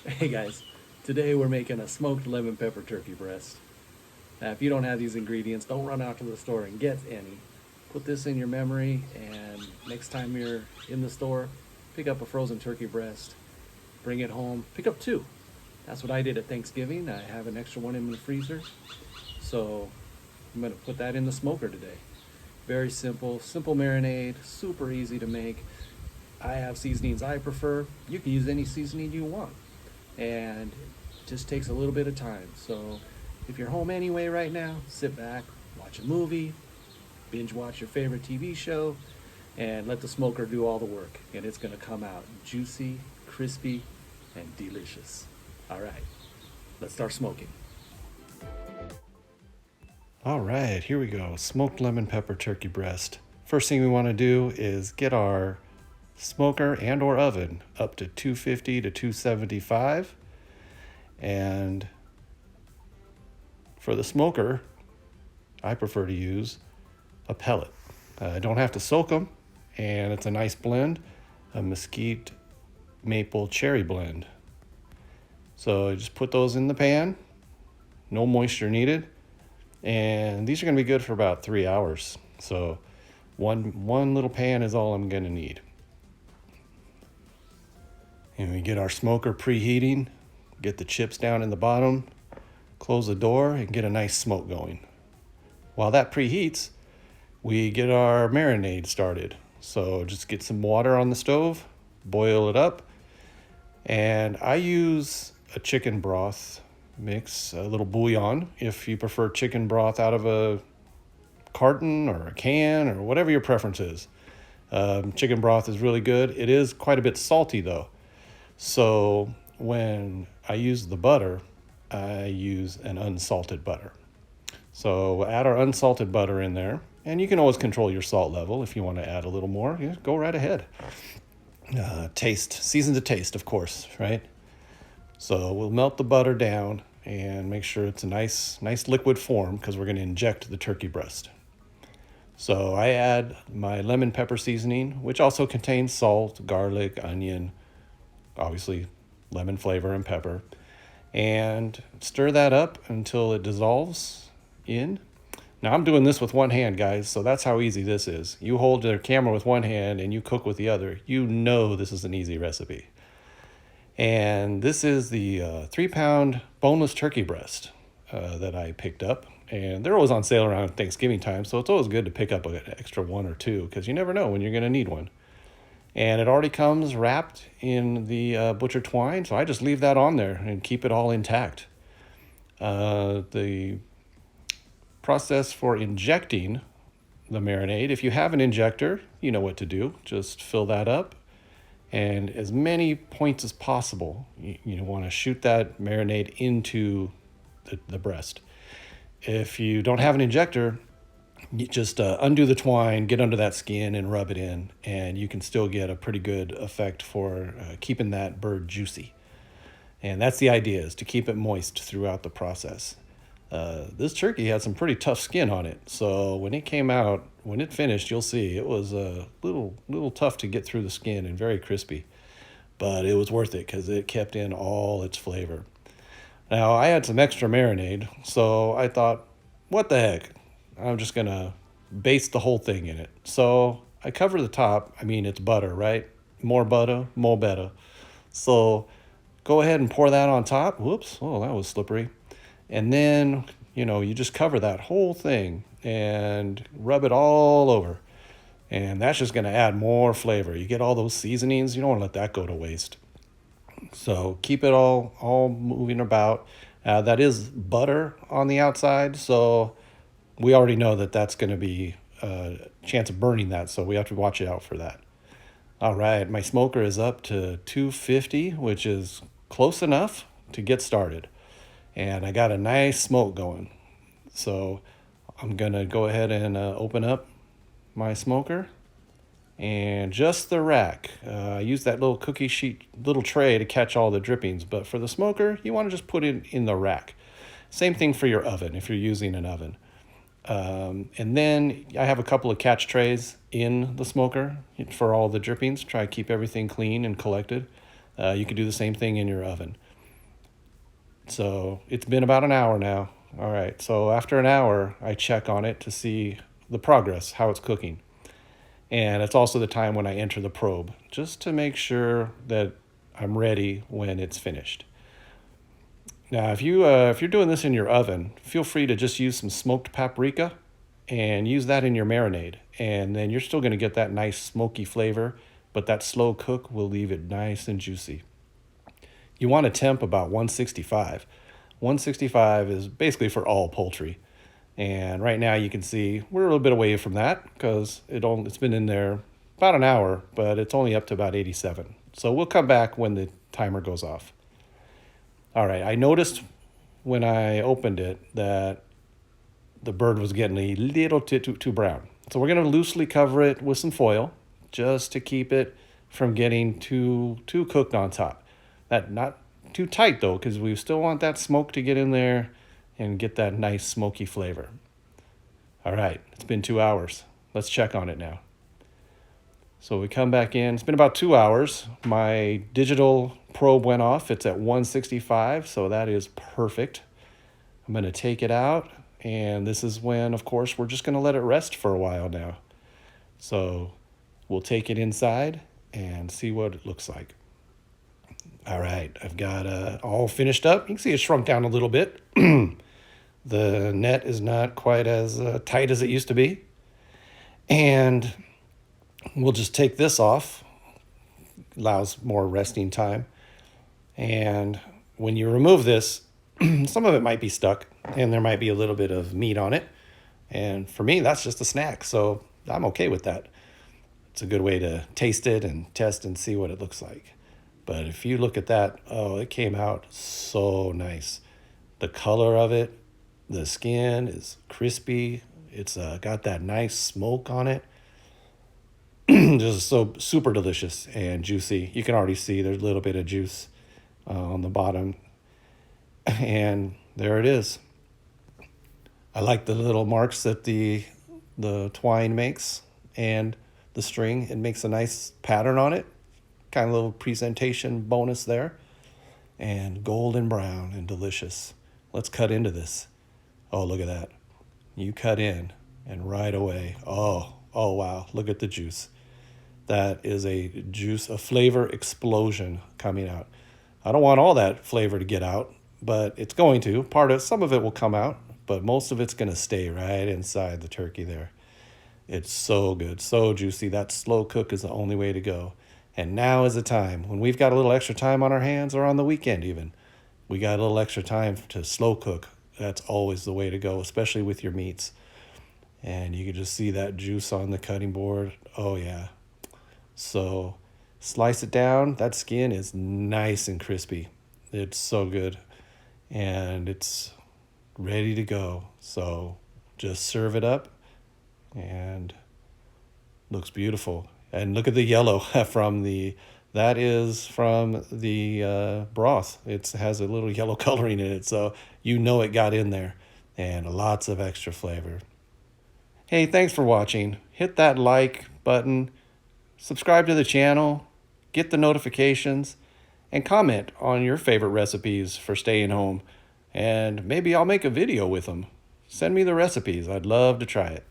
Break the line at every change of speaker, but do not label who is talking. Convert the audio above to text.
Hey guys, today we're making a smoked lemon pepper turkey breast. Now, if you don't have these ingredients, don't run out to the store and get any. Put this in your memory, and next time you're in the store, pick up a frozen turkey breast, bring it home, pick up two. That's what I did at Thanksgiving. I have an extra one in the freezer, so I'm gonna put that in the smoker today. Very simple, simple marinade, super easy to make. I have seasonings I prefer. You can use any seasoning you want, and it just takes a little bit of time. So if you're home anyway right now, sit back, watch a movie, binge watch your favorite TV show, and let the smoker do all the work. And it's gonna come out juicy, crispy, and delicious. All right, let's start smoking.
All right, here we go. Smoked lemon pepper turkey breast. First thing we want to do is get our smoker and or oven up to 250 to 275. And for the smoker, I prefer to use a pellet. I don't have to soak them, and it's a nice blend, a mesquite maple cherry blend. So I just put those in the pan, no moisture needed. And these are going to be good for about 3 hours. So one little pan is all I'm going to need. And we get our smoker preheating, get the chips down in the bottom, close the door, and get a nice smoke going. While that preheats, we get our marinade started. So just get some water on the stove, boil it up, and I use a chicken broth mix, a little bouillon if you prefer chicken broth out of a carton or a can or whatever your preference is. Chicken broth is really good. It is quite a bit salty though. So when I use the butter, I use an unsalted butter. So we'll add our unsalted butter in there, and you can always control your salt level if you want to add a little more. Yeah, go right ahead. Season to taste, of course, right? So we'll melt the butter down and make sure it's a nice liquid form because we're going to inject the turkey breast. So I add my lemon pepper seasoning, which also contains salt, garlic, onion, obviously lemon flavor and pepper, and stir that up until it dissolves in. Now I'm doing this with one hand, guys, so that's how easy this is. You hold the camera with one hand and you cook with the other. You know this is an easy recipe. And this is the 3-pound boneless turkey breast that I picked up. And they're always on sale around Thanksgiving time, so it's always good to pick up an extra one or two because you never know when you're going to need one. And it already comes wrapped in the butcher twine, so I just leave that on there and keep it all intact. The process for injecting the marinade, if you have an injector, you know what to do. Just fill that up, and as many points as possible, you want to shoot that marinade into the breast. If you don't have an injector, you just undo the twine, get under that skin, and rub it in, and you can still get a pretty good effect for keeping that bird juicy. And that's the idea, is to keep it moist throughout the process. This turkey had some pretty tough skin on it, so when it came out, when it finished, you'll see it was a little tough to get through the skin and very crispy, but it was worth it because it kept in all its flavor. Now I had some extra marinade, so I thought, what the heck? I'm just gonna baste the whole thing in it. So I cover the top. I mean, it's butter, right? More butter, more better. So go ahead and pour that on top. Whoops, oh, that was slippery. And then, you just cover that whole thing and rub it all over. And that's just gonna add more flavor. You get all those seasonings, you don't wanna let that go to waste. So keep it all moving about. That is butter on the outside, so we already know that that's going to be a chance of burning that, so we have to watch out for that. All right, my smoker is up to 250, which is close enough to get started. And I got a nice smoke going. So I'm going to go ahead and open up my smoker. And just the rack. I use that little cookie sheet, little tray to catch all the drippings. But for the smoker, you want to just put it in the rack. Same thing for your oven if you're using an oven. And then I have a couple of catch trays in the smoker for all the drippings. Try to keep everything clean and collected. You could do the same thing in your oven. So it's been about an hour now. All right, so after an hour, I check on it to see the progress, how it's cooking. And it's also the time when I enter the probe, just to make sure that I'm ready when it's finished. Now, if you're doing this in your oven, feel free to just use some smoked paprika and use that in your marinade. And then you're still going to get that nice smoky flavor, but that slow cook will leave it nice and juicy. You want a temp about 165. 165 is basically for all poultry. And right now you can see we're a little bit away from that because it's been in there about an hour, but it's only up to about 87. So we'll come back when the timer goes off. All right, I noticed when I opened it that the bird was getting a little too brown. So we're going to loosely cover it with some foil just to keep it from getting too cooked on top. That not too tight though, because we still want that smoke to get in there and get that nice smoky flavor. All right, it's been 2 hours. Let's check on it now. So we come back in. It's been about 2 hours. My digital probe went off. It's at 165, so that is perfect. I'm going to take it out, and this is when, of course, we're just going to let it rest for a while now. So we'll take it inside and see what it looks like. All right, I've got all finished up. You can see it shrunk down a little bit. The net is not quite as tight as it used to be. And we'll just take this off. Allows more resting time. And when you remove this, some of it might be stuck and there might be a little bit of meat on it. And for me, that's just a snack. So I'm okay with that. It's a good way to taste it and test and see what it looks like. But if you look at that, oh, it came out so nice. The color of it, the skin is crispy. It's got that nice smoke on it. Just so super delicious and juicy. You can already see there's a little bit of juice on the bottom. And there it is. I like the little marks that the twine makes and the string. It makes a nice pattern on it. Kind of little presentation bonus there. And golden brown and delicious. Let's cut into this. Oh, look at that. You cut in and right away. Oh, wow. Look at the juice. That is a flavor explosion coming out. I don't want all that flavor to get out, but it's going to. Some of it will come out, but most of it's going to stay right inside the turkey there. It's so good, so juicy. That slow cook is the only way to go. And now is the time when we've got a little extra time on our hands, or on the weekend even. We got a little extra time to slow cook. That's always the way to go, especially with your meats. And you can just see that juice on the cutting board. Oh, yeah. So slice it down. That skin is nice and crispy. It's so good. And it's ready to go. So just serve it up. And looks beautiful. And look at the yellow that is from the broth. It has a little yellow coloring in it, so you know it got in there. And lots of extra flavor. Hey, thanks for watching. Hit that like button, subscribe to the channel, get the notifications, and comment on your favorite recipes for staying home. And maybe I'll make a video with them. Send me the recipes. I'd love to try it.